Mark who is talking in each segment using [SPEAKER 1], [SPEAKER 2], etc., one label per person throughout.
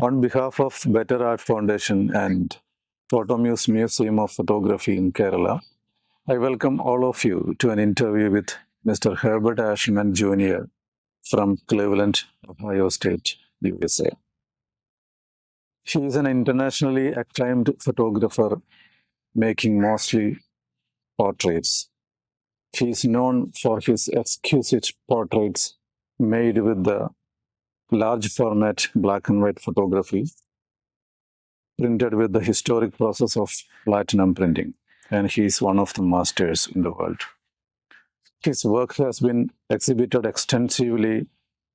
[SPEAKER 1] On behalf of Better Art Foundation and PhotoMuse Museum of Photography in Kerala, I welcome all of you to an interview with Mr. Herbert Ascherman Jr. from Cleveland, Ohio State, USA. He is an internationally acclaimed photographer making mostly portraits. He is known for his exquisite portraits made with the large format black and white photography printed with the historic process of platinum printing, and he is one of the masters in the world. His work has been exhibited extensively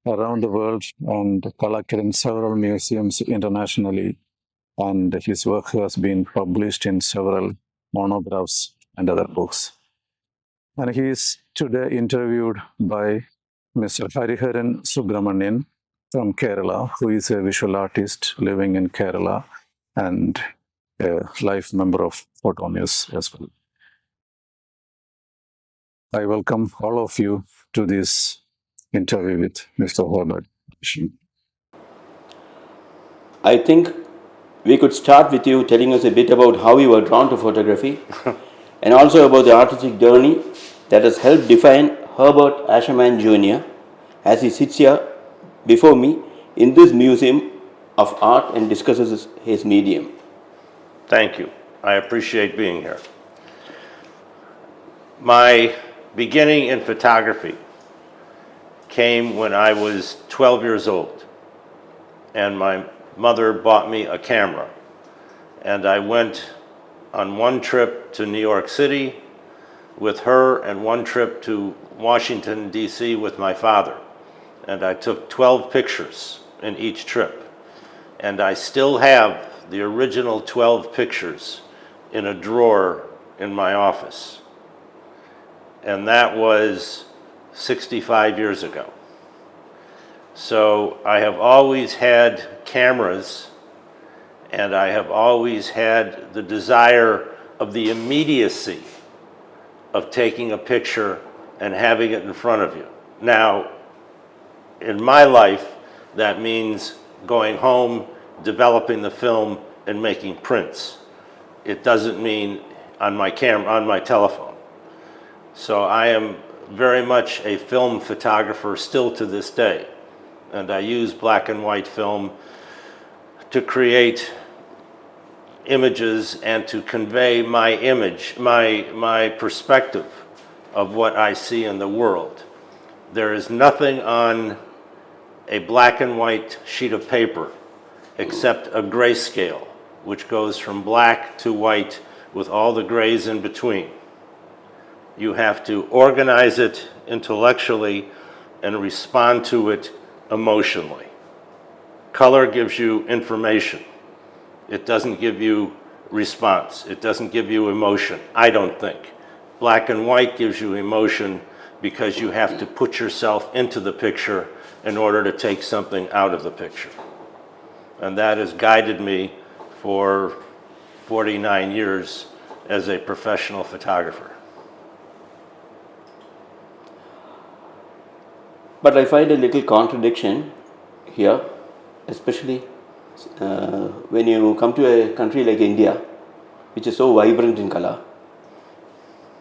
[SPEAKER 1] around the world and collected in several museums internationally, and his work has been published in several monographs and other books. And he is today interviewed by Mr. Hariharan Subramanian from Kerala, who is a visual artist living in Kerala and a life member of PhotoMuse as well. I welcome all of you to this interview with Mr. Herbert.
[SPEAKER 2] I think we could start with you telling us a bit about how you were drawn to photography and also about the artistic journey that has helped define Herbert Ascherman Jr. as he sits here before me in this museum of art and discusses his medium.
[SPEAKER 3] Thank you. I appreciate being here. My beginning in photography came when I was 12 years old, and my mother bought me a camera. And I went on one trip to New York City with her and one trip to Washington, D.C. with my father. And I took 12 pictures in each trip. And I still have the original 12 pictures in a drawer in my office. And that was 65 years ago. So I have always had cameras, and I have always had the desire of the immediacy of taking a picture and having it in front of you. Now, in my life, that means going home, developing the film, and making prints. It doesn't mean on my camera, on my telephone. So I am very much a film photographer still to this day. And I use black and white film to create images and to convey my image, my perspective of what I see in the world. There is nothing on a black and white sheet of paper except a grayscale, which goes from black to white with all the grays in between. You have to organize it intellectually and respond to it emotionally. Color gives you information. It doesn't give you response. It doesn't give you emotion, I don't think. Black and white gives you emotion because you have to put yourself into the picture in order to take something out of the picture. And that has guided me for 49 years as a professional photographer.
[SPEAKER 2] But I find a little contradiction here, especially when you come to a country like India, which is so vibrant in color,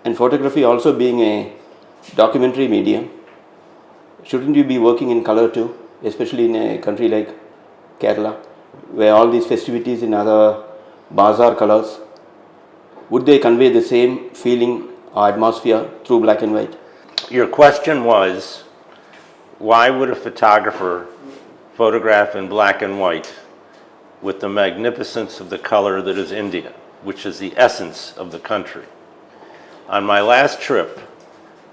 [SPEAKER 2] and photography also being a documentary medium. Shouldn't you be working in color too, especially in a country like Kerala, where all these festivities in other bazaar colors, would they convey the same feeling or atmosphere through black and white?
[SPEAKER 3] Your question was, why would a photographer photograph in black and white with the magnificence of the color that is India, which is the essence of the country? On my last trip,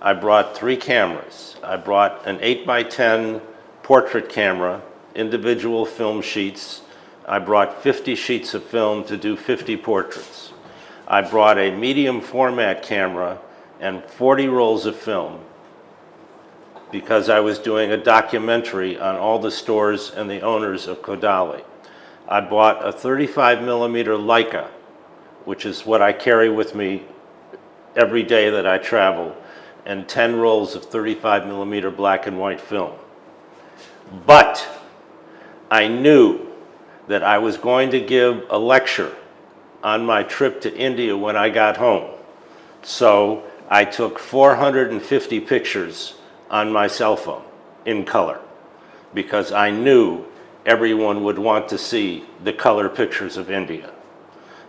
[SPEAKER 3] I brought 3 cameras. I brought an 8x10 portrait camera, individual film sheets. I brought 50 sheets of film to do 50 portraits. I brought a medium format camera and 40 rolls of film because I was doing a documentary on all the stores and the owners of Kodali. I bought a 35 millimeter Leica, which is what I carry with me every day that I travel, and 10 rolls of 35 millimeter black and white film. But I knew that I was going to give a lecture on my trip to India when I got home. So I took 450 pictures on my cell phone in color because I knew everyone would want to see the color pictures of India.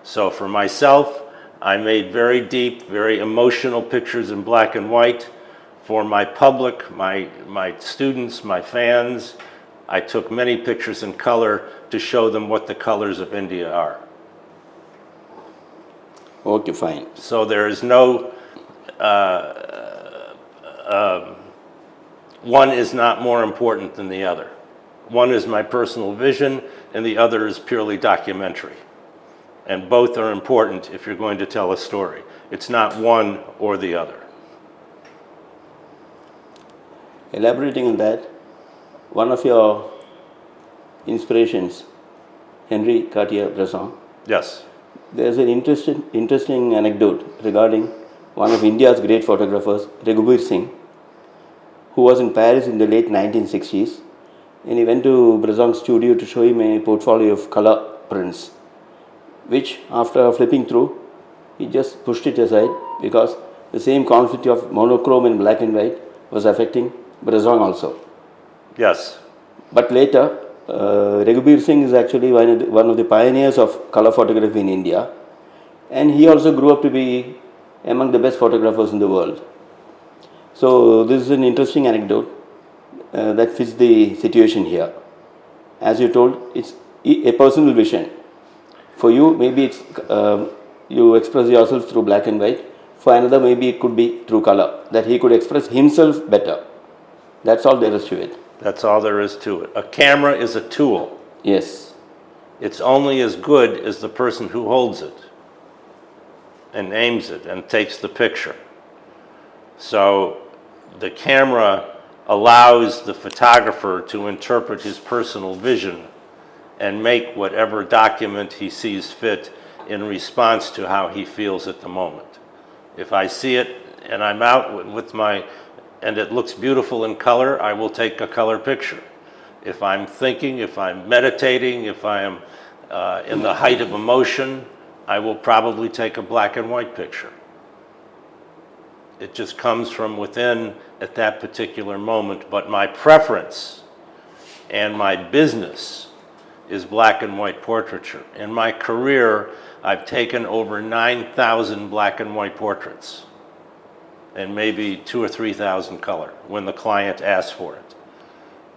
[SPEAKER 3] So for myself, I made very deep, very emotional pictures in black and white. For my public, my students, my fans, I took many pictures in color to show them what the colors of India are.
[SPEAKER 2] Okay, fine.
[SPEAKER 3] So there is no, one is not more important than the other. One is my personal vision and the other is purely documentary. And both are important if you're going to tell a story. It's not one or the other.
[SPEAKER 2] Elaborating on that, one of your inspirations, Henri Cartier-Bresson,
[SPEAKER 3] Yes.
[SPEAKER 2] there's an interesting anecdote regarding one of India's great photographers, Raghubir Singh, who was in Paris in the late 1960s, and he went to Bresson's studio to show him a portfolio of color prints, which after flipping through, he just pushed it aside because the same conflict of monochrome and black and white was affecting Bresson also.
[SPEAKER 3] Yes.
[SPEAKER 2] But later, Raghubir Singh is actually one of the pioneers of color photography in India, and he also grew up to be among the best photographers in the world. So this is an interesting anecdote that fits the situation here. As you told, it's a personal vision. For you, maybe it's you express yourself through black and white. For another, maybe it could be through color, that he could express himself better. That's all there is to it.
[SPEAKER 3] That's all there is to it. A camera is a tool.
[SPEAKER 2] Yes.
[SPEAKER 3] It's only as good as the person who holds it and aims it and takes the picture. So the camera allows the photographer to interpret his personal vision and make whatever document he sees fit in response to how he feels at the moment. If I see it and I'm out with and it looks beautiful in color, I will take a color picture. If I'm thinking, if I'm meditating, if I am in the height of emotion, I will probably take a black and white picture. It just comes from within at that particular moment, but my preference and my business is black and white portraiture. In my career, I've taken over 9,000 black and white portraits and maybe 2,000 or 3,000 color when the client asks for it.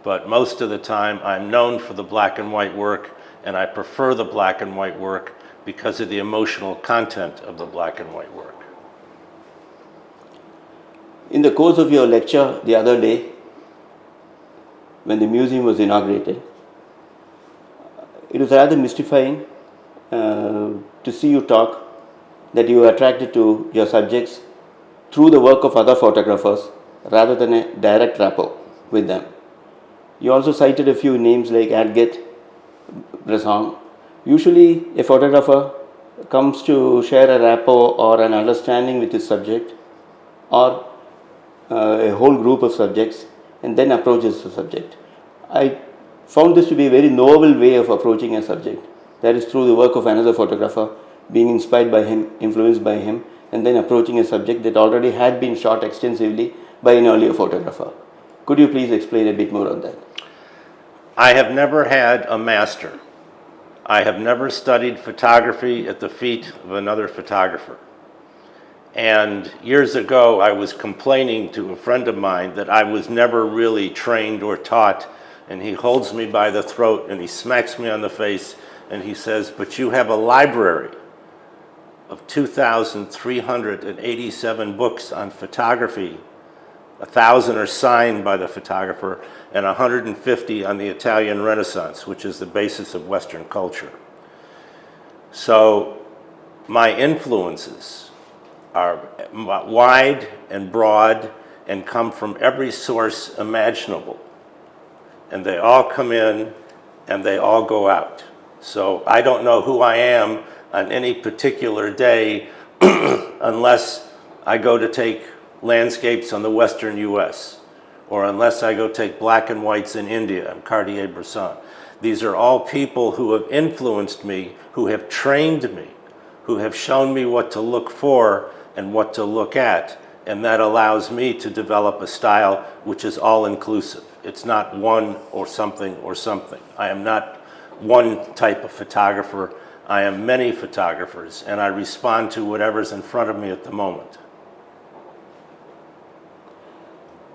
[SPEAKER 3] But most of the time, I'm known for the black and white work, and I prefer the black and white work because of the emotional content of the black and white work.
[SPEAKER 2] In the course of your lecture the other day, when the museum was inaugurated, it was rather mystifying to see you talk that you were attracted to your subjects through the work of other photographers rather than a direct rapport with them. You also cited a few names like Alchemist, Bresson. Usually a photographer comes to share a rapport or an understanding with his subject or a whole group of subjects and then approaches the subject. I found this to be a very noble way of approaching a subject. That is through the work of another photographer, being inspired by him, influenced by him, and then approaching a subject that already had been shot extensively by an earlier photographer. Could you please explain a bit more on that?
[SPEAKER 3] I have never had a master. I have never studied photography at the feet of another photographer. And years ago, I was complaining to a friend of mine that I was never really trained or taught, and he holds me by the throat and he smacks me on the face and he says, "But you have a library of 2,387 books on photography. 1,000 are signed by the photographer and 150 on the Italian Renaissance, which is the basis of Western culture." So my influences are wide and broad and come from every source imaginable. And they all come in and they all go out. So I don't know who I am on any particular day unless I go to take landscapes on the western US, or unless I go take black and whites in India and Cartier-Bresson. These are all people who have influenced me, who have trained me, who have shown me what to look for and what to look at. And that allows me to develop a style which is all-inclusive. It's not one or something or something. I am not one type of photographer. I am many photographers, and I respond to whatever's in front of me at the moment.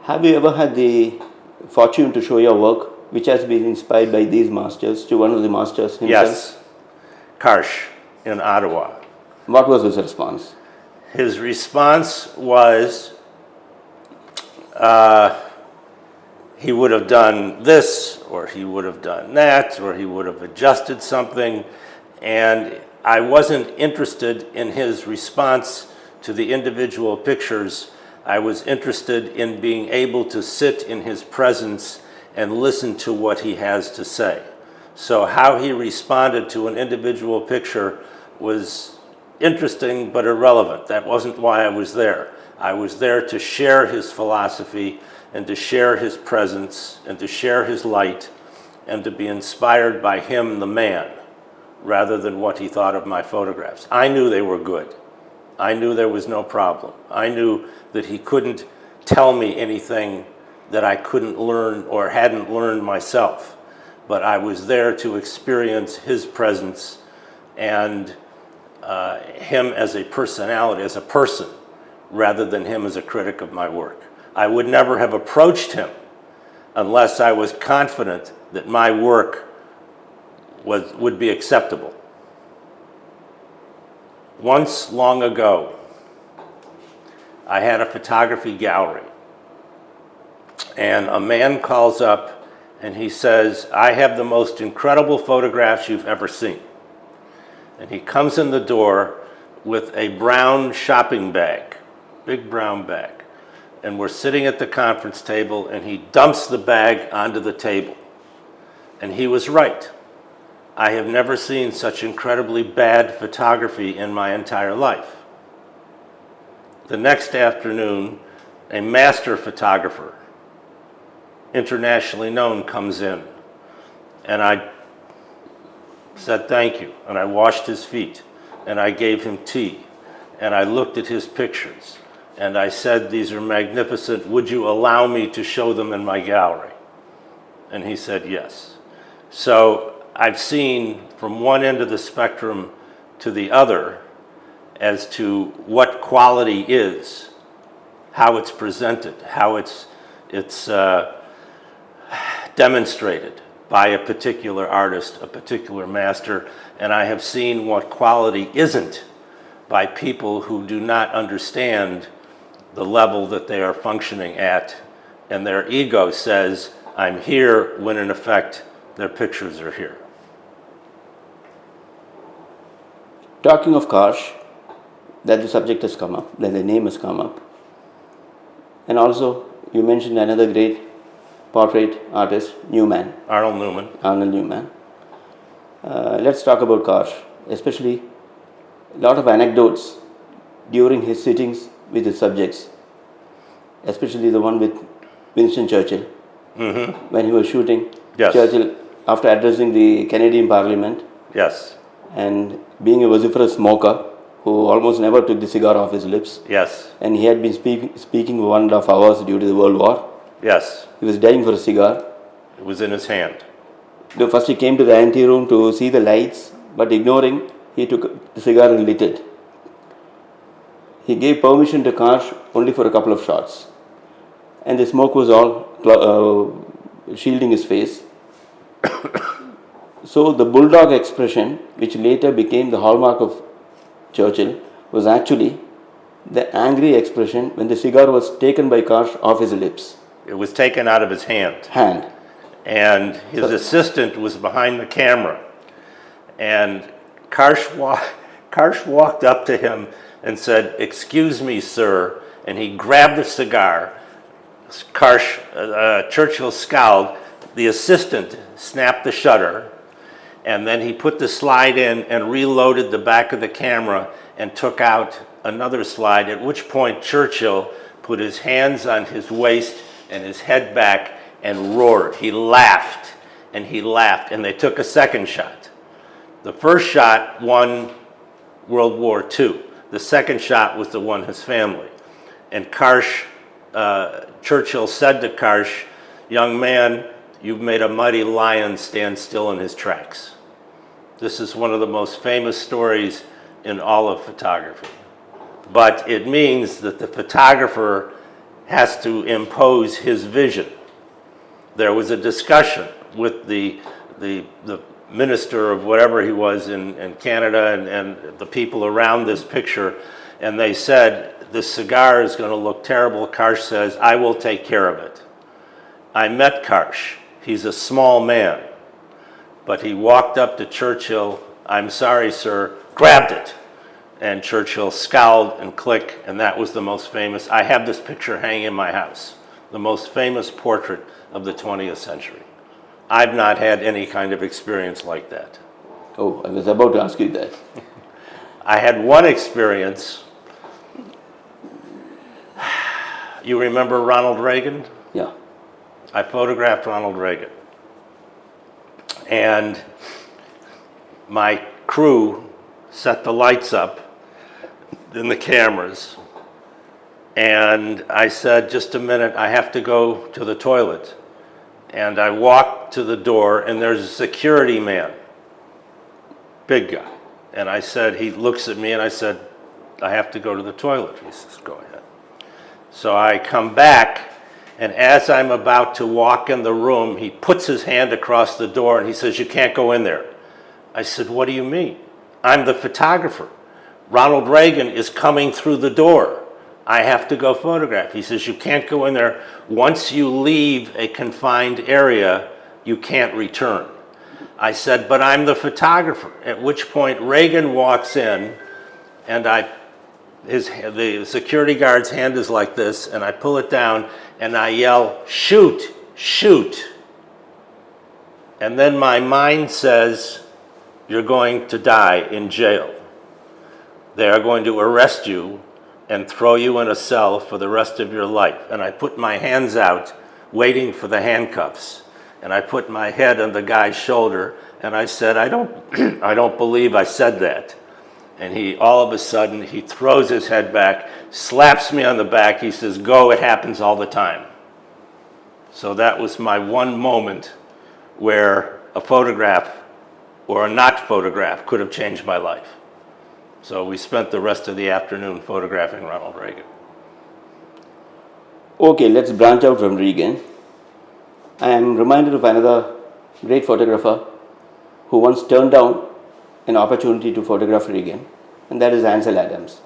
[SPEAKER 2] Have you ever had the fortune to show your work, which has been inspired by these masters, to one of the masters himself?
[SPEAKER 3] Yes, Karsh in Ottawa.
[SPEAKER 2] What was his response?
[SPEAKER 3] His response was, he would have done this, or he would have done that, or he would have adjusted something. And I wasn't interested in his response to the individual pictures. I was interested in being able to sit in his presence and listen to what he has to say. So how he responded to an individual picture was interesting but irrelevant. That wasn't why I was there. I was there to share his philosophy and to share his presence and to share his light and to be inspired by him, the man, rather than what he thought of my photographs. I knew they were good. I knew there was no problem. I knew that he couldn't tell me anything that I couldn't learn or hadn't learned myself. But I was there to experience his presence and him as a personality, as a person, rather than him as a critic of my work. I would never have approached him unless I was confident that my work would be acceptable. Once, long ago, I had a photography gallery, and a man calls up and he says, "I have the most incredible photographs you've ever seen." And he comes in the door with a brown shopping bag, big brown bag. And we're sitting at the conference table, and he dumps the bag onto the table. And he was right. I have never seen such incredibly bad photography in my entire life. The next afternoon, a master photographer, internationally known, comes in. And I said thank you, and I washed his feet, and I gave him tea, and I looked at his pictures, and I said, "These are magnificent. Would you allow me to show them in my gallery?" And he said yes. So I've seen from one end of the spectrum to the other as to what quality is, how it's presented, how it's demonstrated by a particular artist, a particular master, and I have seen what quality isn't by people who do not understand the level that they are functioning at, and their ego says, "I'm here," when in effect, their pictures are here.
[SPEAKER 2] Talking of Karsh, that the subject has come up, that the name has come up. And also, you mentioned another great portrait artist, Newman,
[SPEAKER 3] Arnold Newman.
[SPEAKER 2] Arnold Newman. Let's talk about Karsh, especially a lot of anecdotes during his sittings with his subjects, especially the one with Winston Churchill, when he was shooting
[SPEAKER 3] Yes.
[SPEAKER 2] Churchill after addressing the Canadian Parliament,
[SPEAKER 3] Yes,
[SPEAKER 2] and being a vociferous smoker who almost never took the cigar off his lips,
[SPEAKER 3] yes,
[SPEAKER 2] and he had been speaking for 1.5 hours due to the World War.
[SPEAKER 3] yes.
[SPEAKER 2] He was dying for a cigar.
[SPEAKER 3] It was in his hand.
[SPEAKER 2] First he came to the anteroom to see the lights, but ignoring, he took the cigar and lit it. He gave permission to Karsh only for a couple of shots, and the smoke was all shielding his face. So the bulldog expression, which later became the hallmark of Churchill, was actually the angry expression when the cigar was taken by Karsh off his lips.
[SPEAKER 3] It was taken out of his hand. And his assistant was behind the camera. And Karsh walked up to him and said, "Excuse me, sir." And he grabbed the cigar. Churchill scowled. The assistant snapped the shutter. And then he put the slide in and reloaded the back of the camera and took out another slide, at which point Churchill put his hands on his waist and his head back and roared. He laughed, and he laughed, and they took a second shot. The first shot won World War II. The second shot was to won his family. And Churchill said to Karsh, "Young man, you've made a mighty lion stand still in his tracks." This is one of the most famous stories in all of photography. But it means that the photographer has to impose his vision. There was a discussion with the minister of whatever he was in Canada and the people around this picture, and they said, "This cigar is going to look terrible." Karsh says, "I will take care of it." I met Karsh. He's a small man, but he walked up to Churchill, "I'm sorry, sir," grabbed it. And Churchill scowled and clicked, and that was the most famous. I have this picture hanging in my house, the most famous portrait of the 20th century. I've not had any kind of experience like that.
[SPEAKER 2] Oh, I was about to ask you that.
[SPEAKER 3] I had one experience. You remember Ronald Reagan?
[SPEAKER 2] Yeah.
[SPEAKER 3] I photographed Ronald Reagan. And my crew set the lights up in the cameras. And I said, "Just a minute, I have to go to the toilet." And I walked to the door, and there's a security man, big guy. And I said, he looks at me, and I said, "I have to go to the toilet." He says, "Go ahead." So I come back, and as I'm about to walk in the room, he puts his hand across the door, and he says, "You can't go in there." I said, "What do you mean? I'm the photographer. Ronald Reagan is coming through the door. I have to go photograph." He says, "You can't go in there. Once you leave a confined area, you can't return." I said, "But I'm the photographer." At which point Reagan walks in, and the security guard's hand is like this, and I pull it down, and I yell, "Shoot, shoot." And then my mind says, "You're going to die in jail. They are going to arrest you and throw you in a cell for the rest of your life." And I put my hands out, waiting for the handcuffs. And I put my head on the guy's shoulder, and I said, I don't believe I said that." And all of a sudden, he throws his head back, slaps me on the back. He says, "Go, it happens all the time." So that was my one moment where a photograph or a not photograph could have changed my life. So we spent the rest of the afternoon photographing Ronald Reagan.
[SPEAKER 2] Okay, let's branch out from Reagan. I am reminded of another great photographer who once turned down an opportunity to photograph Reagan, and that is Ansel Adams.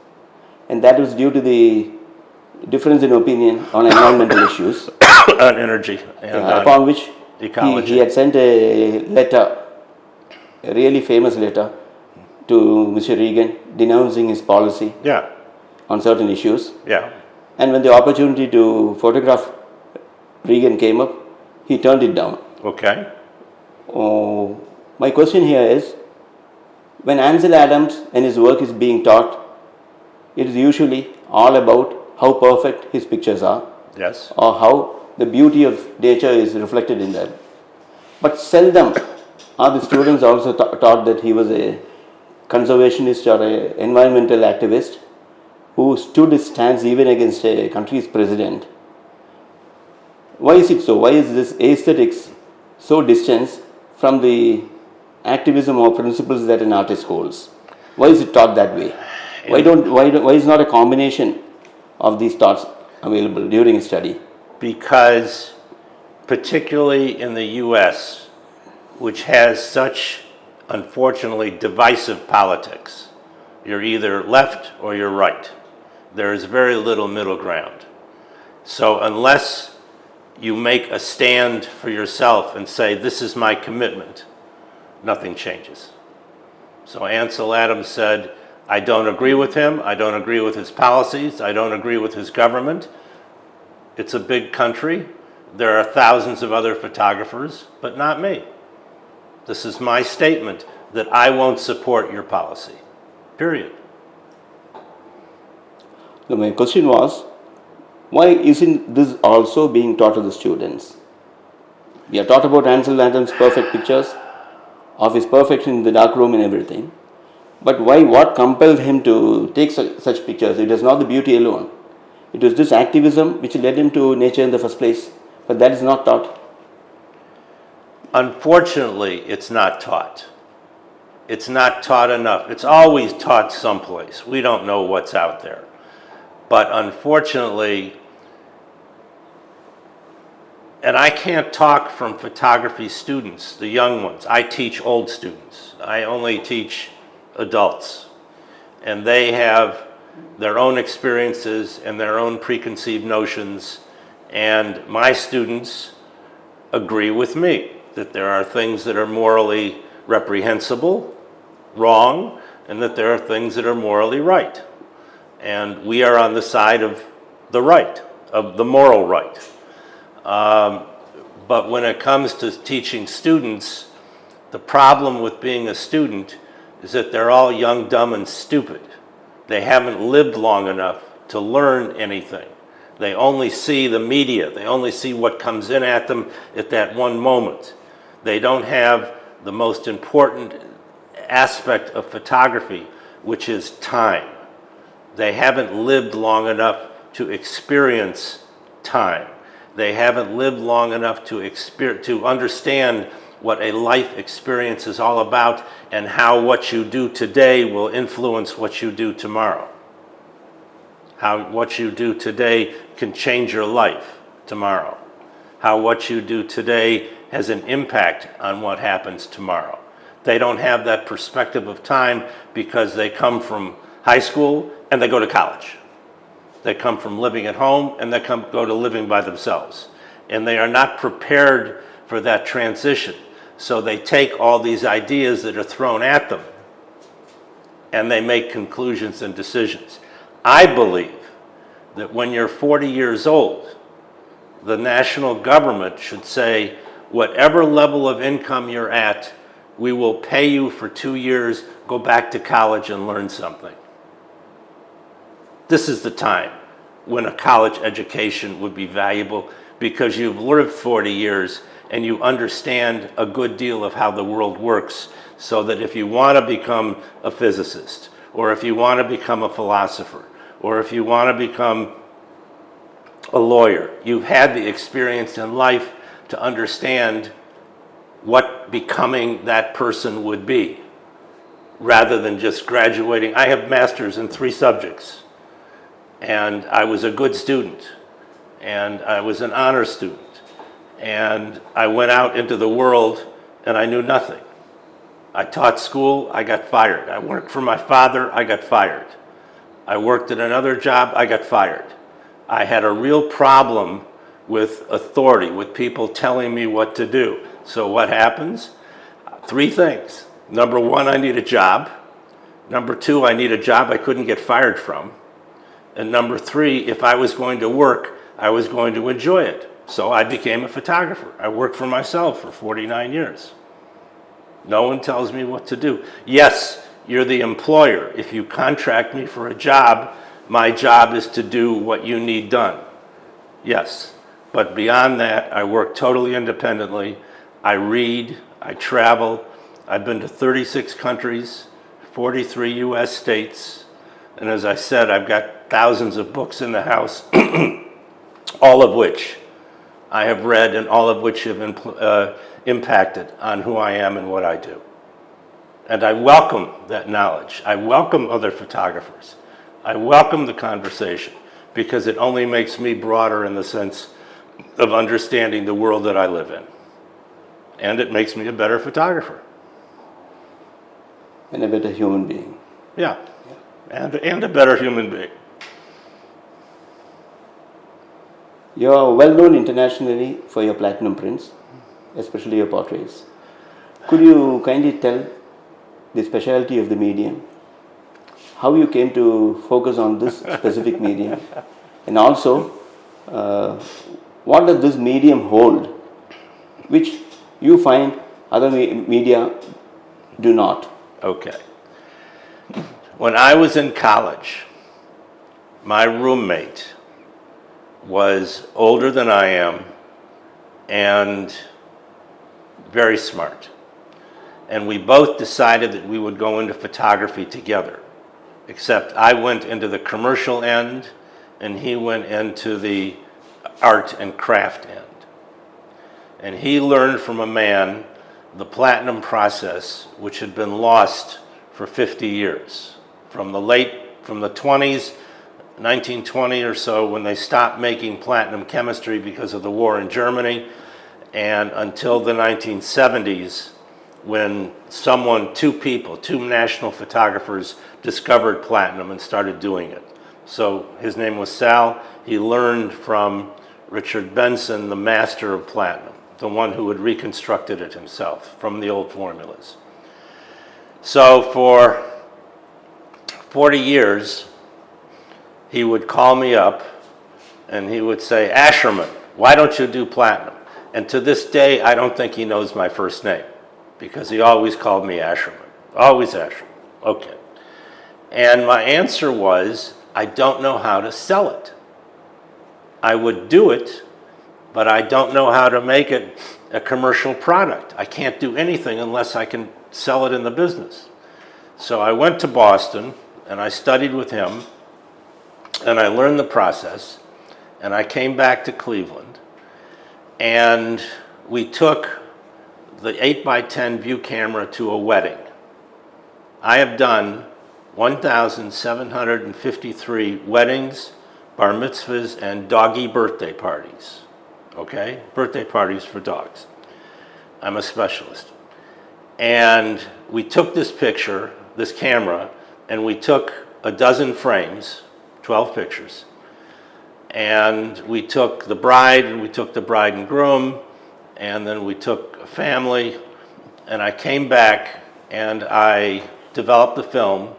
[SPEAKER 2] And that was due to the difference in opinion on environmental issues.
[SPEAKER 3] On energy. And
[SPEAKER 2] upon which
[SPEAKER 3] ecology.
[SPEAKER 2] he had sent a letter, a really famous letter, to Mr. Reagan denouncing his policy
[SPEAKER 3] Yeah,
[SPEAKER 2] on certain issues.
[SPEAKER 3] yeah.
[SPEAKER 2] And when the opportunity to photograph Reagan came up, he turned it down.
[SPEAKER 3] Okay.
[SPEAKER 2] My question here is, when Ansel Adams and his work is being taught, it is usually all about how perfect his pictures are,
[SPEAKER 3] Yes.
[SPEAKER 2] or how the beauty of nature is reflected in them. But seldom are the students also taught that he was a conservationist or an environmental activist who stood his stance even against a country's president. Why is it so? Why is this aesthetics so distant from the activism or principles that an artist holds? Why is it taught that way? Why is not a combination of these thoughts available during a study?
[SPEAKER 3] Because particularly in the US, which has such unfortunately divisive politics, you're either left or you're right. There is very little middle ground. So unless you make a stand for yourself and say, "This is my commitment," nothing changes. So Ansel Adams said, "I don't agree with him. I don't agree with his policies. I don't agree with his government. It's a big country. There are thousands of other photographers, but not me. This is my statement that I won't support your policy. Period."
[SPEAKER 2] So my question was, why isn't this also being taught to the students? We are taught about Ansel Adams' perfect pictures, of his perfection in the dark room and everything. But why? What compelled him to take such pictures? It was not the beauty alone. It was this activism which led him to nature in the first place. But that is not taught.
[SPEAKER 3] Unfortunately, it's not taught. It's not taught enough. It's always taught someplace. We don't know what's out there. But unfortunately, and I can't talk from photography students, the young ones. I teach old students. I only teach adults. And they have their own experiences and their own preconceived notions. And my students agree with me that there are things that are morally reprehensible, wrong, and that there are things that are morally right. And we are on the side of the right, of the moral right. But when it comes to teaching students, the problem with being a student is that they're all young, dumb, and stupid. They haven't lived long enough to learn anything. They only see the media. They only see what comes in at them at that one moment. They don't have the most important aspect of photography, which is time. They haven't lived long enough to experience time. They haven't lived long enough to understand what a life experience is all about and how what you do today will influence what you do tomorrow. How what you do today can change your life tomorrow. How what you do today has an impact on what happens tomorrow. They don't have that perspective of time because they come from high school and they go to college. They come from living at home and they go to living by themselves. And they are not prepared for that transition. So they take all these ideas that are thrown at them and they make conclusions and decisions. I believe that when you're 40 years old, the national government should say, whatever level of income you're at, we will pay you for 2 years, go back to college and learn something. This is the time when a college education would be valuable because you've lived 40 years and you understand a good deal of how the world works, so that if you want to become a physicist, or if you want to become a philosopher, or if you want to become a lawyer, you've had the experience in life to understand what becoming that person would be, rather than just graduating. I have masters in 3 subjects, and I was a good student, and I was an honor student, and I went out into the world and I knew nothing. I taught school, I got fired. I worked for my father, I got fired. I worked at another job, I got fired. I had a real problem with authority, with people telling me what to do. So what happens? 3 things. Number 1, I need a job. Number 2, I need a job I couldn't get fired from. And number 3, if I was going to work, I was going to enjoy it. So I became a photographer. I worked for myself for 49 years. No one tells me what to do. Yes, you're the employer. If you contract me for a job, my job is to do what you need done. Yes, but beyond that, I work totally independently. I read, I travel. I've been to 36 countries, 43 US states. And as I said, I've got thousands of books in the house, all of which I have read and all of which have impacted on who I am and what I do. And I welcome that knowledge. I welcome other photographers. I welcome the conversation because it only makes me broader in the sense of understanding the world that I live in. And it makes me a better photographer.
[SPEAKER 2] And a better human being.
[SPEAKER 3] Yeah, and a better human being.
[SPEAKER 2] You are well known internationally for your platinum prints, especially your portraits. Could you kindly tell the specialty of the medium, how you came to focus on this specific medium, and also what does this medium hold, which you find other media do not?
[SPEAKER 3] Okay. When I was in college, my roommate was older than I am and very smart. And we both decided that we would go into photography together, except I went into the commercial end and he went into the art and craft end. And he learned from a man the platinum process, which had been lost for 50 years. From the 20s, 1920 or so, when they stopped making platinum chemistry because of the war in Germany, and until the 1970s, when two national photographers discovered platinum and started doing it. So his name was Sal. He learned from Richard Benson, the master of platinum, the one who had reconstructed it himself from the old formulas. So for 40 years, he would call me up and he would say, Ascherman, why don't you do platinum? And to this day, I don't think he knows my first name because he always called me Ascherman. Always Ascherman. Okay. And my answer was, I don't know how to sell it. I would do it, but I don't know how to make it a commercial product. I can't do anything unless I can sell it in the business. So I went to Boston and I studied with him and I learned the process, and I came back to Cleveland and we took the 8x10 view camera to a wedding. I have done 1,753 weddings, bar mitzvahs, and doggy birthday parties. Okay? Birthday parties for dogs. I'm a specialist. And we took this camera, and we took a dozen frames, 12 pictures, and we took the bride, and we took the bride and groom, and then we took a family, and I came back and I developed the film,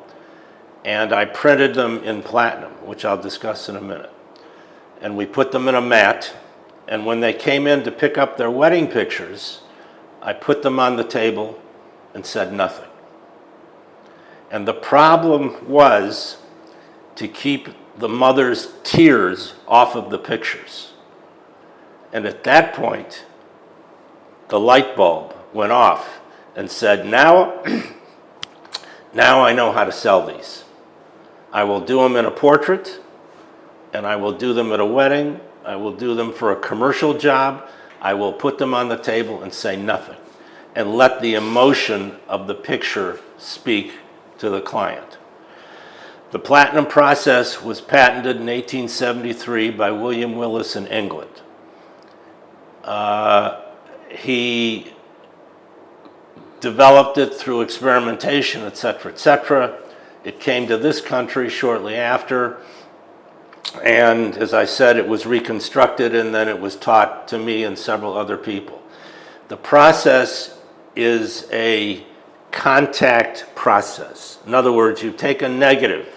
[SPEAKER 3] and I printed them in platinum, which I'll discuss in a minute. And we put them in a mat, and when they came in to pick up their wedding pictures, I put them on the table and said nothing. And the problem was to keep the mother's tears off of the pictures. And at that point, the light bulb went off and said, now I know how to sell these. I will do them in a portrait, and I will do them at a wedding. I will do them for a commercial job. I will put them on the table and say nothing, and let the emotion of the picture speak to the client. The platinum process was patented in 1873 by William Willis in England. He developed it through experimentation, etc., etc. It came to this country shortly after, and as I said, it was reconstructed and then it was taught to me and several other people. The process is a contact process. In other words, you take a negative,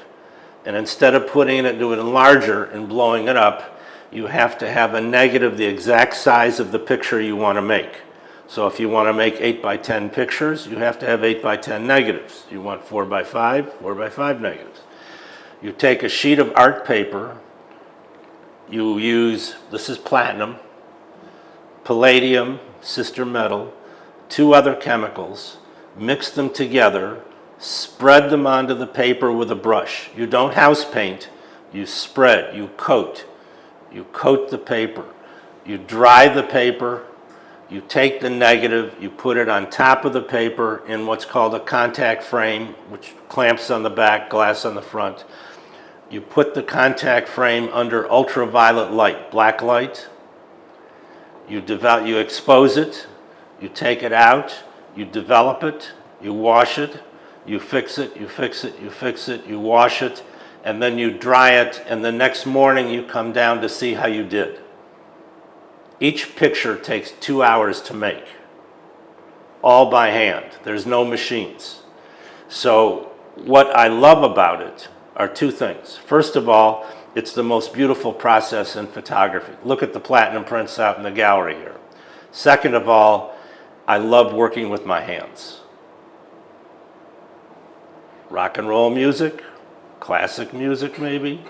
[SPEAKER 3] and instead of putting it into an enlarger and blowing it up, you have to have a negative the exact size of the picture you want to make. So if you want to make 8x10 pictures, you have to have 8x10 negatives. You want 4x5, 4x5 negatives. You take a sheet of art paper, you use, this is platinum, palladium, sister metal, 2 other chemicals, mix them together, spread them onto the paper with a brush. You don't house paint, you spread, you coat. You coat the paper, you dry the paper, you take the negative, you put it on top of the paper in what's called a contact frame, which clamps on the back, glass on the front. You put the contact frame under ultraviolet light, black light. You expose it, you take it out, you develop it, you wash it, you fix it, you fix it, you fix it, you wash it, and then you dry it, and the next morning you come down to see how you did. Each picture takes 2 hours to make, all by hand. There's no machines. So what I love about it are 2 things. First of all, it's the most beautiful process in photography. Look at the platinum prints out in the gallery here. Second of all, I love working with my hands. Rock and roll music, classic music maybe,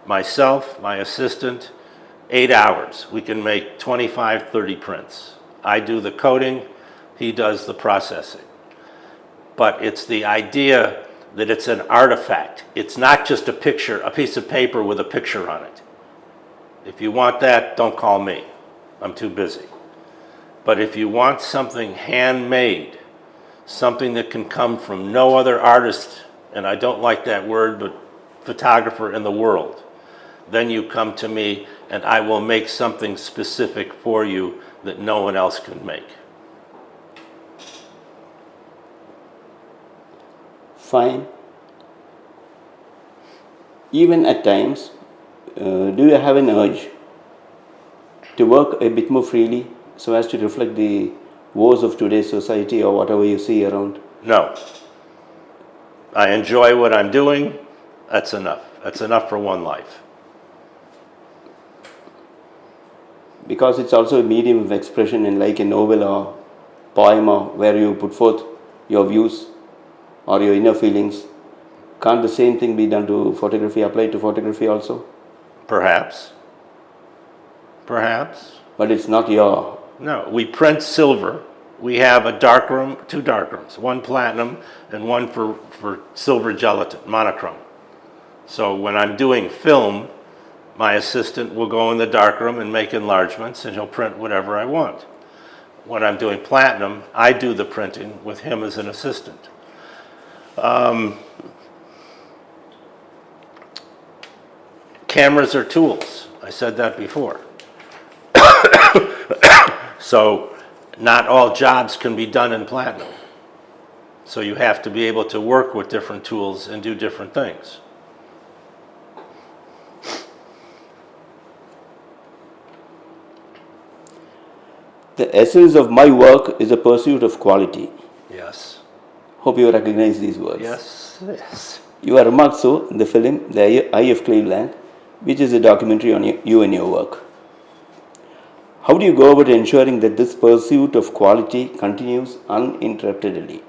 [SPEAKER 3] myself, my assistant, 8 hours. We can make 25, 30 prints. I do the coding, He does the processing. But it's the idea that it's an artifact. It's not just a picture, a piece of paper with a picture on it. If you want that, don't call me. I'm too busy. But if you want something handmade, something that can come from no other artist, and I don't like that word, but photographer in the world, then you come to me and I will make something specific for you that no one else can make.
[SPEAKER 2] Fine. Even at times, do you have an urge to work a bit more freely so as to reflect the woes of today's society or whatever you see around?
[SPEAKER 3] No. I enjoy what I'm doing. That's enough. That's enough for one life.
[SPEAKER 2] Because it's also a medium of expression, in like a novel or poem or where you put forth your views or your inner feelings. Can't the same thing be done to photography, applied to photography also?
[SPEAKER 3] Perhaps. Perhaps.
[SPEAKER 2] But it's not your...
[SPEAKER 3] No, we print silver. We have a darkroom, two darkrooms, one platinum and one for silver gelatin, monochrome. So when I'm doing film, my assistant will go in the darkroom and make enlargements, and he'll print whatever I want. When I'm doing platinum, I do the printing with him as an assistant. Cameras are tools. I said that before. So not all jobs can be done in platinum. So you have to be able to work with different tools and do different things.
[SPEAKER 2] The essence of my work is a pursuit of quality.
[SPEAKER 3] Yes.
[SPEAKER 2] Hope you recognize these words.
[SPEAKER 3] Yes. Yes.
[SPEAKER 2] You are remarked so in the film The Eye of Cleveland, which is a documentary on you and your work. How do you go about ensuring that this pursuit of quality continues uninterruptedly?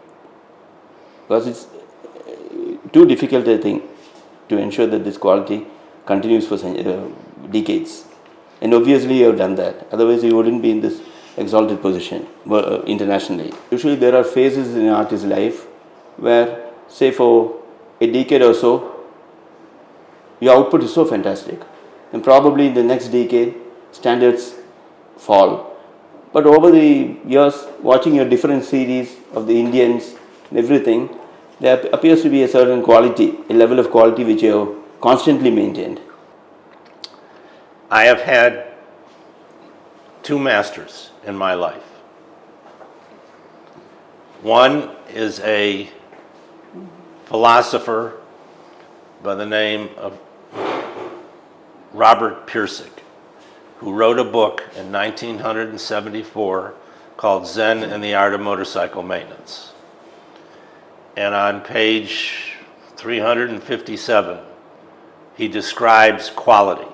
[SPEAKER 2] Because it's too difficult, I think, to ensure that this quality continues for decades. And obviously you have done that. Otherwise you wouldn't be in this exalted position internationally. Usually there are phases in an artist's life where, say for a decade or so, your output is so fantastic. And probably in the next decade, standards fall. But over the years, watching your different series of the Indians and everything, there appears to be a certain quality, a level of quality which you have constantly maintained.
[SPEAKER 3] I have had two masters in my life. One is a philosopher by the name of Robert Pirsig, who wrote a book in 1974 called Zen and the Art of Motorcycle Maintenance. And on page 357, he describes quality.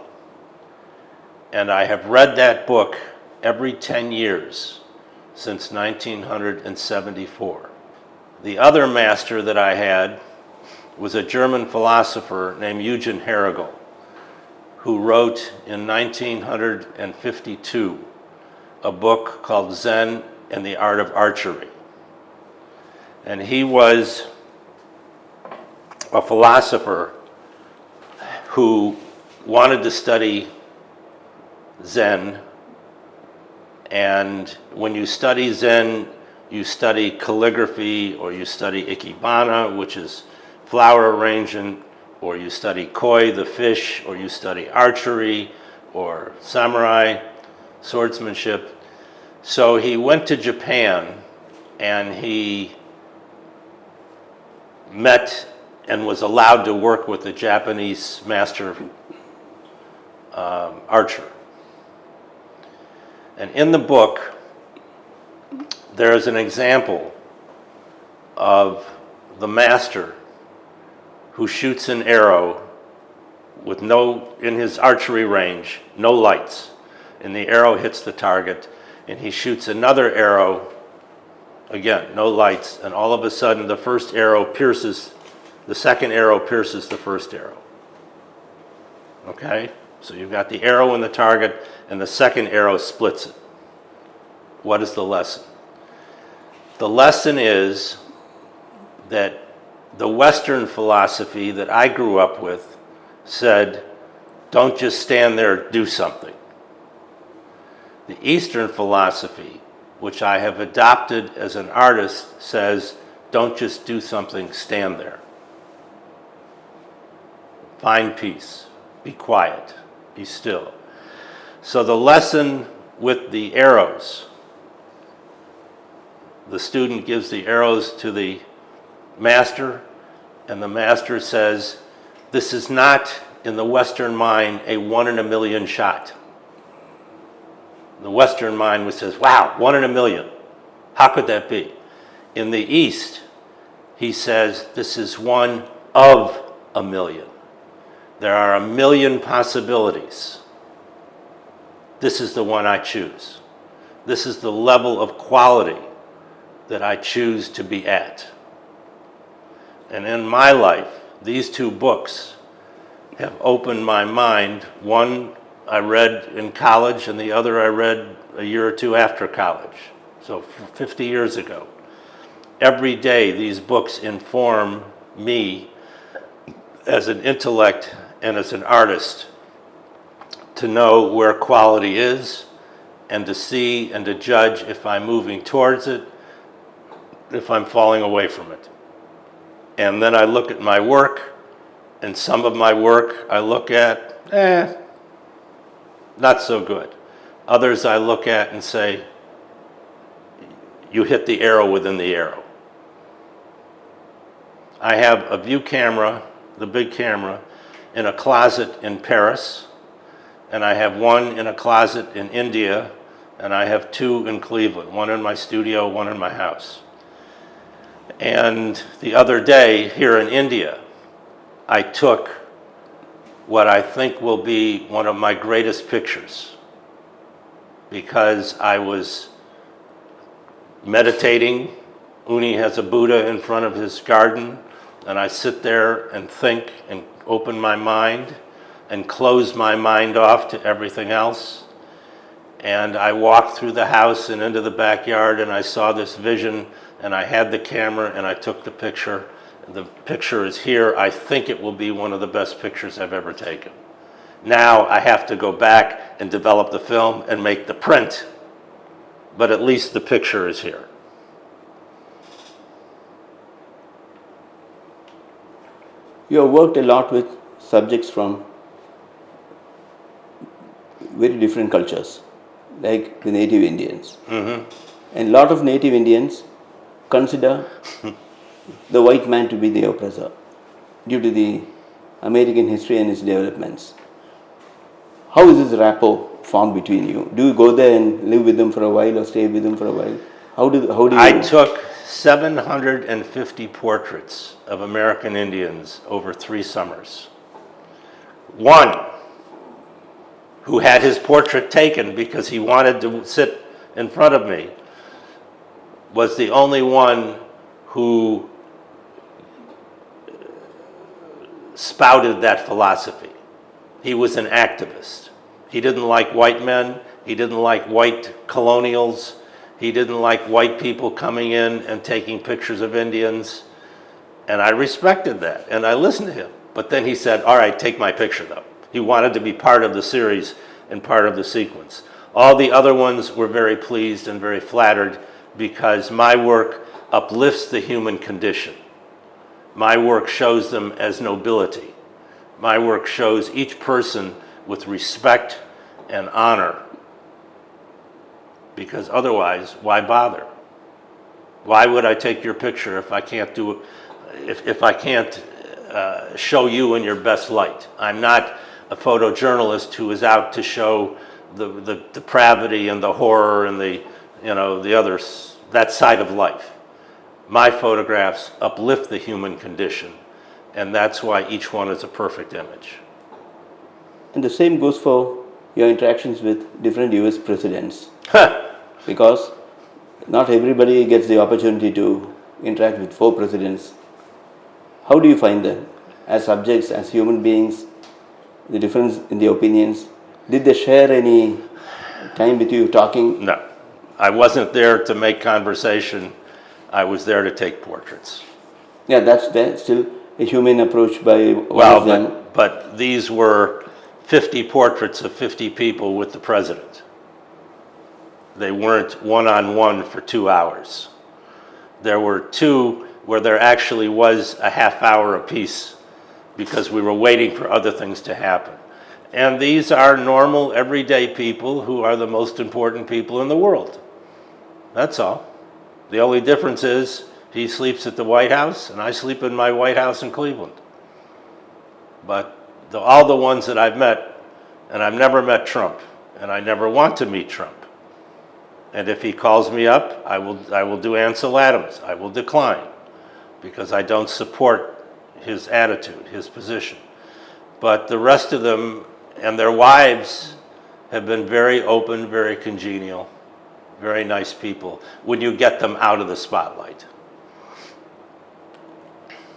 [SPEAKER 3] And I have read that book every 10 years since 1974. The other master that I had was a German philosopher named Eugen Herrigel, who wrote in 1952 a book called Zen and the Art of Archery. And he was a philosopher who wanted to study Zen, and when you study Zen, you study calligraphy, or you study ikebana, which is flower arrangement, or you study koi, the fish, or you study archery, or samurai, swordsmanship. So he went to Japan, and he met and was allowed to work with the Japanese master archer. And in the book, there is an example of the master who shoots an arrow with in his archery range, no lights. And the arrow hits the target, and he shoots another arrow, again, no lights, and all of a sudden the second arrow pierces the first arrow. Okay? So you've got the arrow in the target, and the second arrow splits it. What is the lesson? The lesson is that the Western philosophy that I grew up with said, don't just stand there, do something. The Eastern philosophy, which I have adopted as an artist, says, don't just do something, stand there. Find peace, be quiet, be still. So the lesson with the arrows, the student gives the arrows to the master, and the master says, this is not, in the Western mind, a 1 in a million shot. The Western mind says, wow, 1 in a million. How could that be? In the East, he says, this is 1 of a million. There are 1 million possibilities. This is the one I choose. This is the level of quality that I choose to be at. And in my life, these 2 books have opened my mind. One I read in college, and the other I read a year or 2 after college, so 50 years ago. Every day, these books inform me as an intellect and as an artist to know where quality is and to see and to judge if I'm moving towards it, if I'm falling away from it. And then I look at my work, and some of my work I look at, not so good. Others I look at and say, you hit the arrow within the arrow. I have a view camera, the big camera, in a closet in Paris, and I have one in a closet in India, and I have 2 in Cleveland, one in my studio, one in my house. And the other day here in India, I took what I think will be one of my greatest pictures, because I was meditating. Uni has a Buddha in front of his garden, and I sit there and think and open my mind and close my mind off to everything else. And I walked through the house and into the backyard, and I saw this vision, and I had the camera and I took the picture. The picture is here. I think it will be one of the best pictures I've ever taken. Now I have to go back and develop the film and make the print, but at least the picture is here.
[SPEAKER 2] You have worked a lot with subjects from very different cultures, like the native Indians. And a lot of native Indians consider the white man to be the oppressor due to the American history and its developments. How is this rapport formed between you? Do you go there and live with them for a while or stay with them for a while? How do you...
[SPEAKER 3] I took 750 portraits of American Indians over 3 summers. One who had his portrait taken because he wanted to sit in front of me was the only one who spouted that philosophy. He was an activist. He didn't like white men. He didn't like white colonials. He didn't like white people coming in and taking pictures of Indians. And I respected that, and I listened to him. But then he said, all right, take my picture though. He wanted to be part of the series and part of the sequence. All the other ones were very pleased and very flattered because my work uplifts the human condition. My work shows them as nobility. My work shows each person with respect and honor. Because otherwise, why bother? Why would I take your picture if I can't do it, if I can't show you in your best light? I'm not a photojournalist who is out to show the depravity and the horror and the others, that side of life. My photographs uplift the human condition, and that's why each one is a perfect image.
[SPEAKER 2] And the same goes for your interactions with different US presidents. Because not everybody gets the opportunity to interact with 4 presidents. How do you find them as subjects, as human beings, the difference in the opinions? Did they share any time with you talking?
[SPEAKER 3] No, I wasn't there to make conversation. I was there to take portraits.
[SPEAKER 2] Yeah, that's there. Still a human approach by one
[SPEAKER 3] Well,
[SPEAKER 2] of them.
[SPEAKER 3] but these were 50 portraits of 50 people with the president. They weren't one-on-one for 2 hours. There were two where there actually was a half hour apiece because we were waiting for other things to happen. And these are normal, everyday people who are the most important people in the world. That's all. The only difference is he sleeps at the White House and I sleep in my White House in Cleveland. But all the ones that I've met, and I've never met Trump, and I never want to meet Trump. And if he calls me up, I will do Ansel Adams. I will decline because I don't support his attitude, his position. But the rest of them and their wives have been very open, very congenial, very nice people when you get them out of the spotlight.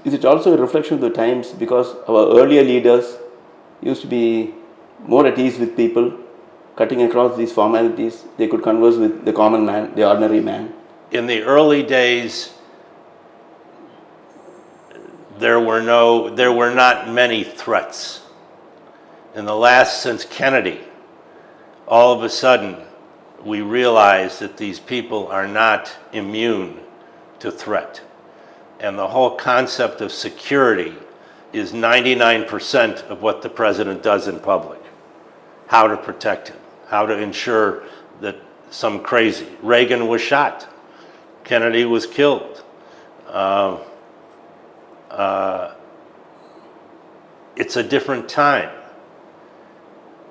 [SPEAKER 2] Is it also a reflection of the times, because our earlier leaders used to be more at ease with people, cutting across these formalities? They could converse with the common man, the ordinary man.
[SPEAKER 3] In the early days, there were not many threats. In the last, since Kennedy, all of a sudden, we realized that these people are not immune to threat. And the whole concept of security is 99% of what the president does in public. How to protect him, how to ensure that some crazy. Reagan was shot. Kennedy was killed. It's a different time.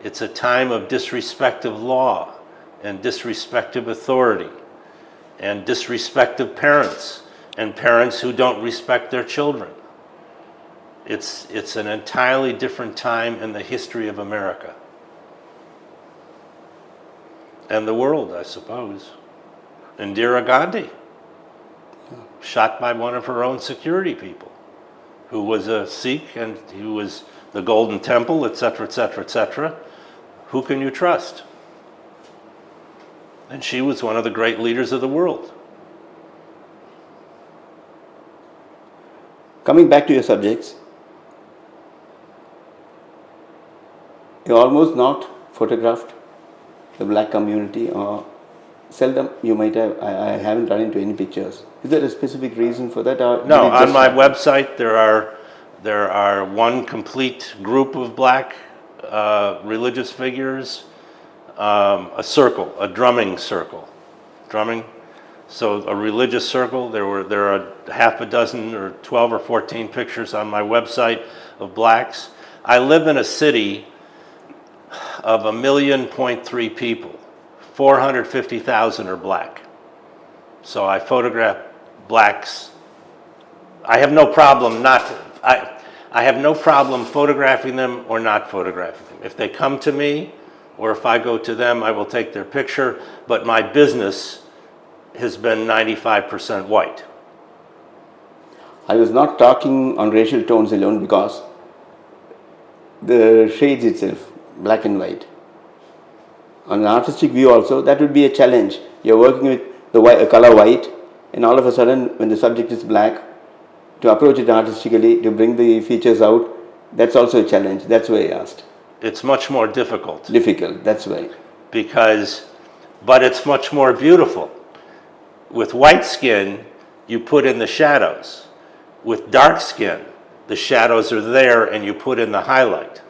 [SPEAKER 3] It's a time of disrespect of law and disrespect of authority and disrespect of parents and parents who don't respect their children. It's an entirely different time in the history of America. And the world, I suppose. Indira Gandhi, shot by one of her own security people, who was a Sikh and who was the Golden Temple, etc., etc., etc. Who can you trust? And she was one of the great leaders of the world.
[SPEAKER 2] Coming back to your subjects, you almost not photographed the black community, or seldom you might have. I haven't run into any pictures. Is there a specific reason for that? Or
[SPEAKER 3] No,
[SPEAKER 2] did it
[SPEAKER 3] on
[SPEAKER 2] just
[SPEAKER 3] my
[SPEAKER 2] happen?
[SPEAKER 3] website there are one complete group of black religious figures, a circle, a drumming circle, drumming. So a religious circle. There are half a dozen or 12 or 14 pictures on my website of blacks. I live in a city of 1.3 million people. 450,000 are black. So I photograph blacks. I have no problem I have no problem photographing them or not photographing them. If they come to me or if I go to them, I will take their picture, but my business has been 95% white.
[SPEAKER 2] I was not talking on racial tones alone, because the shades itself, black and white. On an artistic view also, that would be a challenge. You're working with the color white, and all of a sudden, when the subject is black, to approach it artistically, to bring the features out, that's also a challenge. That's why I asked.
[SPEAKER 3] It's much more difficult.
[SPEAKER 2] Difficult, that's why.
[SPEAKER 3] But it's much more beautiful. With white skin, you put in the shadows. With dark skin, the shadows are there and you put in the highlight.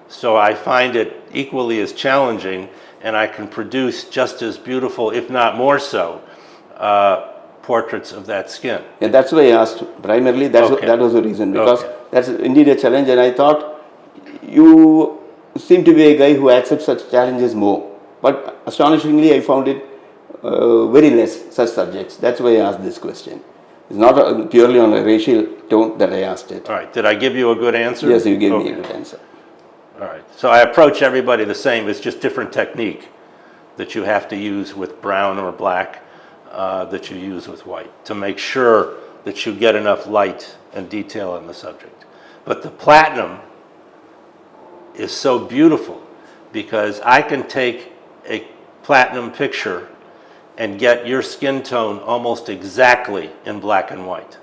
[SPEAKER 3] So I find it equally as challenging, and I can produce just as beautiful, if not more so, portraits of that skin.
[SPEAKER 2] Yeah, that's why I asked. Primarily, that was the reason, because that's indeed a challenge, and I thought you seem to be a guy who accepts such challenges more. But astonishingly, I found it very less such subjects. That's why I asked this question. It's not purely on a racial tone that I asked it.
[SPEAKER 3] All right. Did I give you a good answer?
[SPEAKER 2] Yes, you gave me a good answer.
[SPEAKER 3] All right. So I approach everybody the same. It's just different technique that you have to use with brown or black that you use with white to make sure that you get enough light and detail in the subject. But the platinum is so beautiful because I can take a platinum picture and get your skin tone almost exactly in black and white,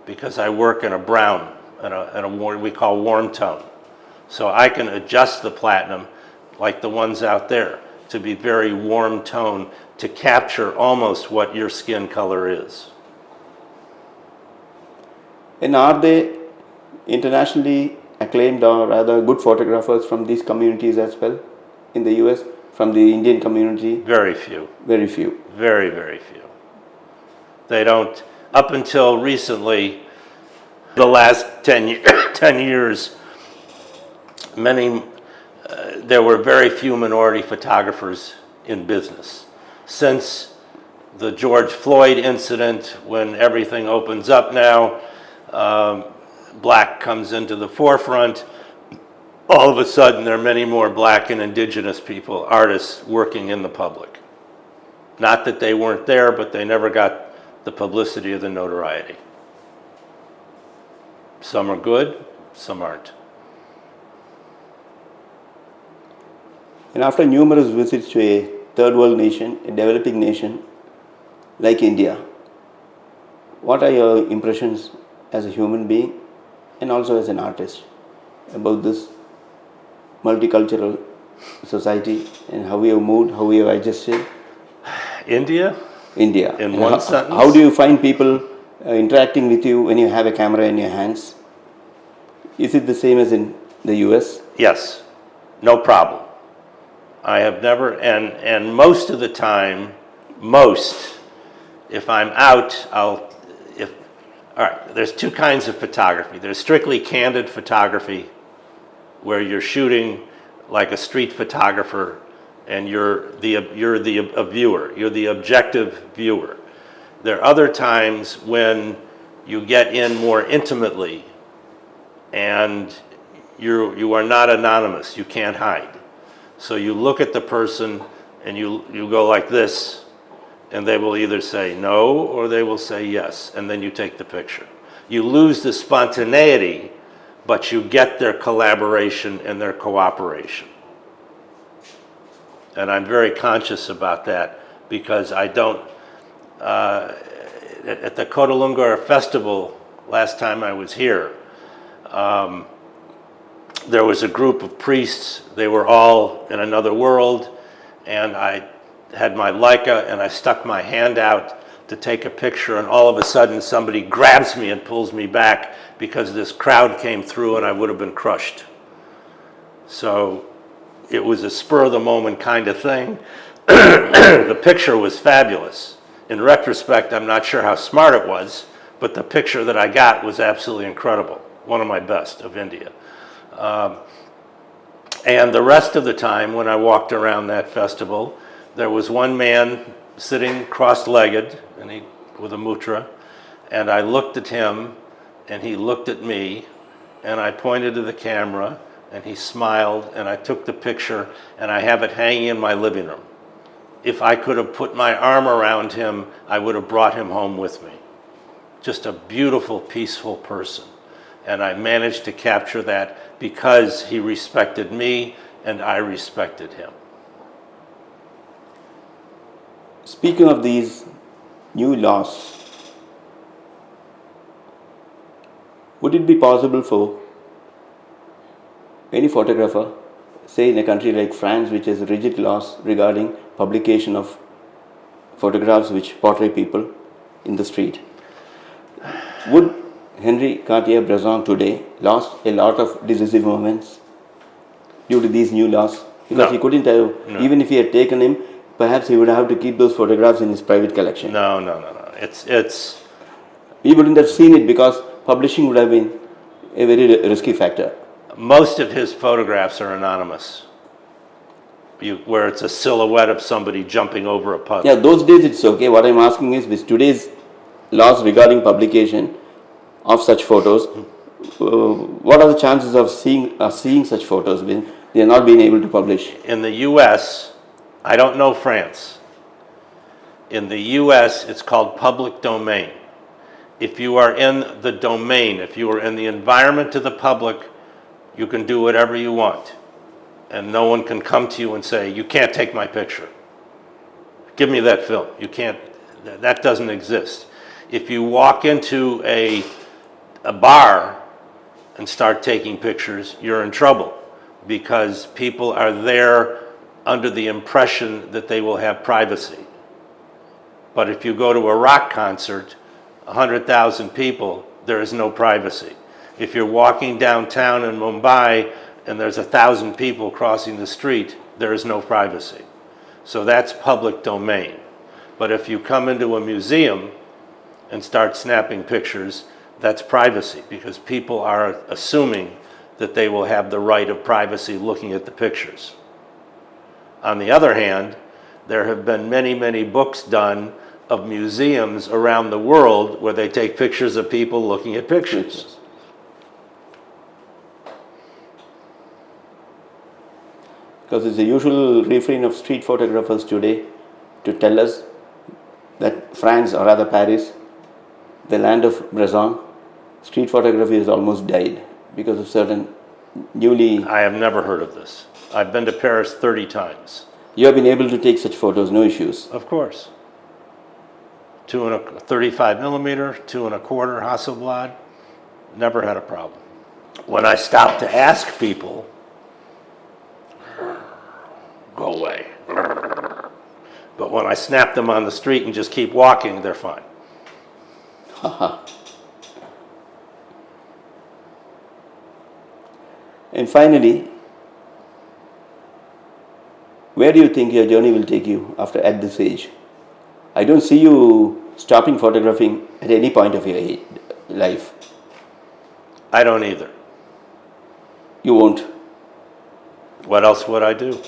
[SPEAKER 3] because I work in a brown, and what we call warm tone. So I can adjust the platinum, like the ones out there, to be very warm tone to capture almost what your skin color is.
[SPEAKER 2] And are they internationally acclaimed or rather good photographers from these communities as well in the US, from the Indian community?
[SPEAKER 3] Very few.
[SPEAKER 2] Very few.
[SPEAKER 3] Very, very few. They don't, up until recently, the last 10 years, there were very few minority photographers in business. Since the George Floyd incident, when everything opens up now, black comes into the forefront. All of a sudden, there are many more black and indigenous people, artists, working in the public. Not that they weren't there, but they never got the publicity or the notoriety. Some are good, some aren't.
[SPEAKER 2] And after numerous visits to a third world nation, a developing nation like India, what are your impressions as a human being and also as an artist about this multicultural society and how we have moved, how we have adjusted?
[SPEAKER 3] India?
[SPEAKER 2] India.
[SPEAKER 3] In
[SPEAKER 2] And
[SPEAKER 3] one sentence?
[SPEAKER 2] How do you find people interacting with you when you have a camera in your hands? Is it the same as in the US?
[SPEAKER 3] Yes, no problem. I have never, and most of the time, if I'm out, all right, there's two kinds of photography. There's strictly candid photography, where you're shooting like a street photographer, and you're the viewer, you're the objective viewer. There are other times when you get in more intimately, and you are not anonymous, you can't hide. So you look at the person and you go like this, and they will either say no or they will say yes, and then you take the picture. You lose the spontaneity, but you get their collaboration and their cooperation. And I'm very conscious about that, because I don't, at the Kodalungar Festival last time I was here, there was a group of priests. They were all in another world, and I had my Leica and I stuck my hand out to take a picture, and all of a sudden somebody grabs me and pulls me back because this crowd came through and I would have been crushed. So it was a spur of the moment kind of thing. The picture was fabulous. In retrospect, I'm not sure how smart it was, but the picture that I got was absolutely incredible. One of my best of India. And the rest of the time when I walked around that festival, there was one man sitting cross-legged and with a mutra, and I looked at him and he looked at me, and I pointed to the camera and he smiled, and I took the picture, and I have it hanging in my living room. If I could have put my arm around him, I would have brought him home with me. Just a beautiful, peaceful person. And I managed to capture that because he respected me and I respected him.
[SPEAKER 2] Speaking of these new laws, would it be possible for any photographer, say in a country like France, which has rigid laws regarding publication of photographs which portray people in the street, would Henry Cartier-Bresson today lost a lot of decisive moments due to these new laws? Because he couldn't have, even if he had taken him, perhaps he would have to keep those photographs in his private collection.
[SPEAKER 3] No. It's
[SPEAKER 2] He wouldn't have seen it because publishing would have been a very risky factor.
[SPEAKER 3] most of his photographs are anonymous, where it's a silhouette of somebody jumping over a puddle.
[SPEAKER 2] Yeah, those days it's okay. What I'm asking is, with today's laws regarding publication of such photos, what are the chances of seeing such photos when they are not being able to publish?
[SPEAKER 3] In the US, I don't know France. In the US, it's called public domain. If you are in the domain, if you are in the environment to the public, you can do whatever you want. And no one can come to you and say, you can't take my picture. Give me that film. You can't, that doesn't exist. If you walk into a bar and start taking pictures, you're in trouble because people are there under the impression that they will have privacy. But if you go to a rock concert, 100,000 people, there is no privacy. If you're walking downtown in Mumbai and there's 1,000 people crossing the street, there is no privacy. So that's public domain. But if you come into a museum and start snapping pictures, that's privacy because people are assuming that they will have the right of privacy looking at the pictures. On the other hand, there have been many, many books done of museums around the world where they take pictures of people looking at pictures.
[SPEAKER 2] Because it's the usual refrain of street photographers today to tell us that France, or rather Paris, the land of Bresson, street photography has almost died because of certain newly...
[SPEAKER 3] I have never heard of this. I've been to Paris 30 times.
[SPEAKER 2] You have been able to take such photos, no issues.
[SPEAKER 3] Of course. 35 millimeter, 2.25 Hasselblad, never had a problem. When I stop to ask people, go away. But when I snap them on the street and just keep walking, they're fine.
[SPEAKER 2] And finally, where do you think your journey will take you at this age? I don't see you stopping photographing at any point of your life.
[SPEAKER 3] I don't either.
[SPEAKER 2] You won't.
[SPEAKER 3] What else would I do?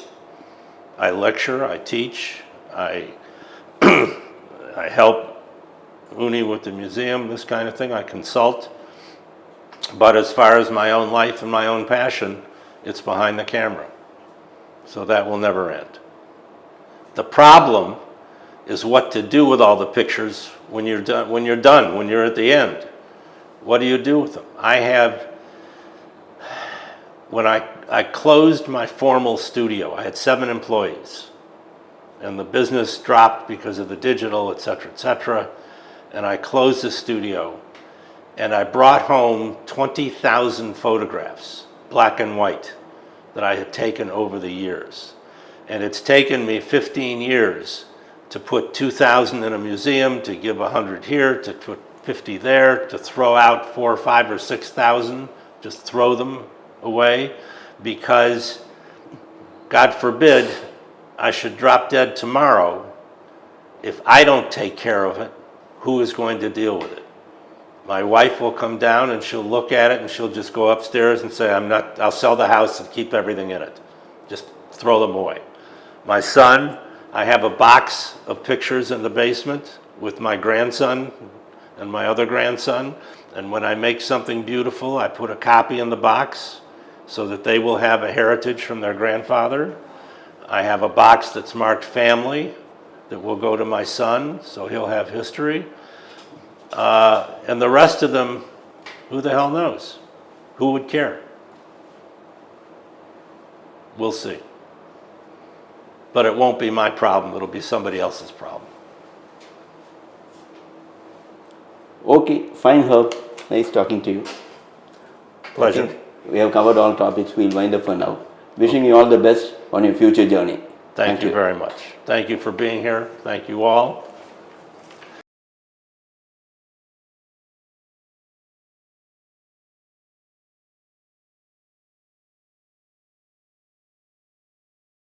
[SPEAKER 3] I lecture, I teach, I help Uni with the museum, this kind of thing, I consult. But as far as my own life and my own passion, it's behind the camera. So that will never end. The problem is what to do with all the pictures when you're done, when you're at the end. What do you do with them? When I closed my formal studio, I had 7 employees. And the business dropped because of the digital, et cetera, and I closed the studio. And I brought home 20,000 photographs, black and white, that I had taken over the years. And it's taken me 15 years to put 2,000 in a museum, to give 100 here, to put 50 there, to throw out 4 or 5 or 6,000, just throw them away, because God forbid I should drop dead tomorrow. If I don't take care of it, who is going to deal with it? My wife will come down and she'll look at it and she'll just go upstairs and say, I'll sell the house and keep everything in it. Just throw them away. My son, I have a box of pictures in the basement with my grandson and my other grandson. And when I make something beautiful, I put a copy in the box so that they will have a heritage from their grandfather. I have a box that's marked family that will go to my son, so he'll have history. And the rest of them, who the hell knows? Who would care? We'll see. But it won't be my problem, it'll be somebody else's problem.
[SPEAKER 2] Okay, fine, Herb. Nice talking to you.
[SPEAKER 3] Pleasure.
[SPEAKER 2] Okay. We have covered all topics. We'll wind up for now. Wishing you all the best on your future journey.
[SPEAKER 3] Thank you very much. Thank you for being here. Thank you all.